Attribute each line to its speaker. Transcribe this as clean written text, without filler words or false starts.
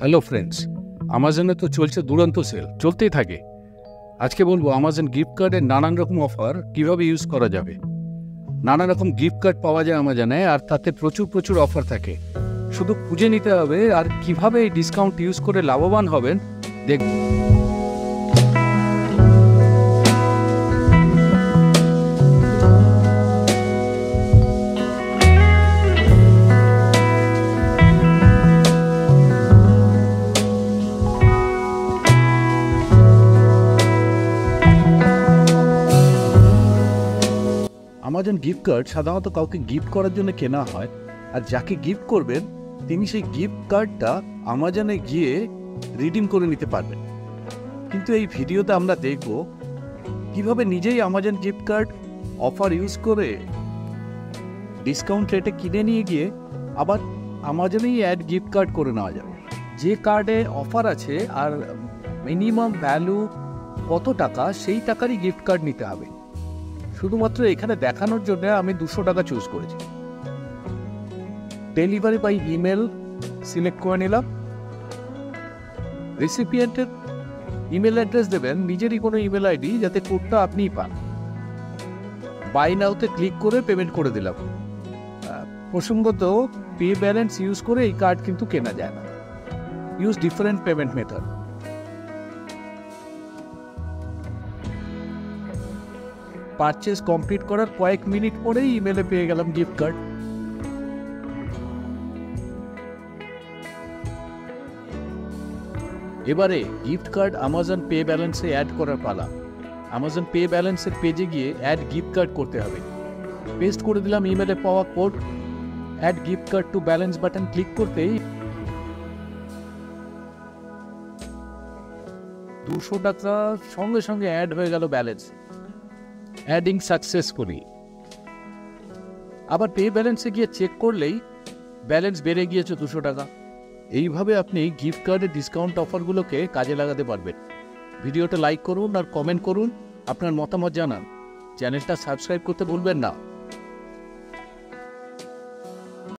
Speaker 1: Hello friends, আমাজনে তো চলছে দুরন্ত সেল, চলতেই থাকে। আজকে বলবো আমাজন গিফট কার্ডের নানান রকম অফার কিভাবে ইউজ করা যাবে। নানা রকম গিফট কার্ড পাওয়া যায় আমাজনে, আর তাতে প্রচুর প্রচুর অফার থাকে। শুধু খুঁজে নিতে হবে, আর কিভাবে এই ডিসকাউন্ট ইউজ করে লাভবান হবেন দেখুন। আমাজন গিফট কার্ড সাধারণত কাউকে গিফট করার জন্য কেনা হয়, আর যাকে গিফট করবেন তিনি সেই গিফট কার্ডটা আমাজনে গিয়ে রিডিম করে নিতে পারবেন। কিন্তু এই ভিডিওতে আমরা দেখব কিভাবে নিজেই Amazon gift card offer use করে ডিসকাউন্ট রেটে কিনে নিয়ে গিয়ে আবার আমাজনেই অ্যাড গিফট কার্ড করে নেওয়া যাবে। যে কার্ডে অফার আছে আর মিনিমাম ভ্যালু কত টাকা, সেই টাকারই গিফট কার্ড নিতে হবে। শুধুমাত্র এখানে দেখানোর জন্য আমি 200 টাকা চুজ করেছি। ডেলিভারি বাই ইমেল সিলেক্ট করে নিলাম। রেসিপিয়েন্টের ইমেল অ্যাড্রেস দেবেন নিজেরই কোনো ইমেল আইডি, যাতে কোডটা আপনিই পান। বাই নাওতে ক্লিক করে পেমেন্ট করে দিলাম। প্রসঙ্গত পে ব্যালেন্স ইউজ করে এই কার্ড কিন্তু কেনা যায় না। Use different payment method. Purchase complete করার কয়েক মিনিট পরেই ইমেলে পেয়ে গেলাম গিফট কার্ড। এবারে গিফট কার্ড আমাজন পে ব্যালেন্সে অ্যাড করার পালা। আমাজন পে ব্যালেন্সের পেজে গিয়ে অ্যাড গিফট কার্ড করতে হবে। পেস্ট করে দিলাম ইমেলে পাওয়া code. Add gift card to balance button click করতেই 200 টাকা সঙ্গে সঙ্গে অ্যাড হয়ে গেল ব্যালেন্স। Adding successfully. আবার পে ব্যালেন্সে গিয়ে চেক করলেই ব্যালেন্স বেড়ে গিয়েছে 200 টাকা। এইভাবে আপনি গিফট কার্ডের ডিসকাউন্ট অফারগুলোকে কাজে লাগাতে পারবেন। ভিডিওটা লাইক করুন আর কমেন্ট করুন, আপনার মতামত জানান। চ্যানেলটা সাবস্ক্রাইব করতে ভুলবেন না।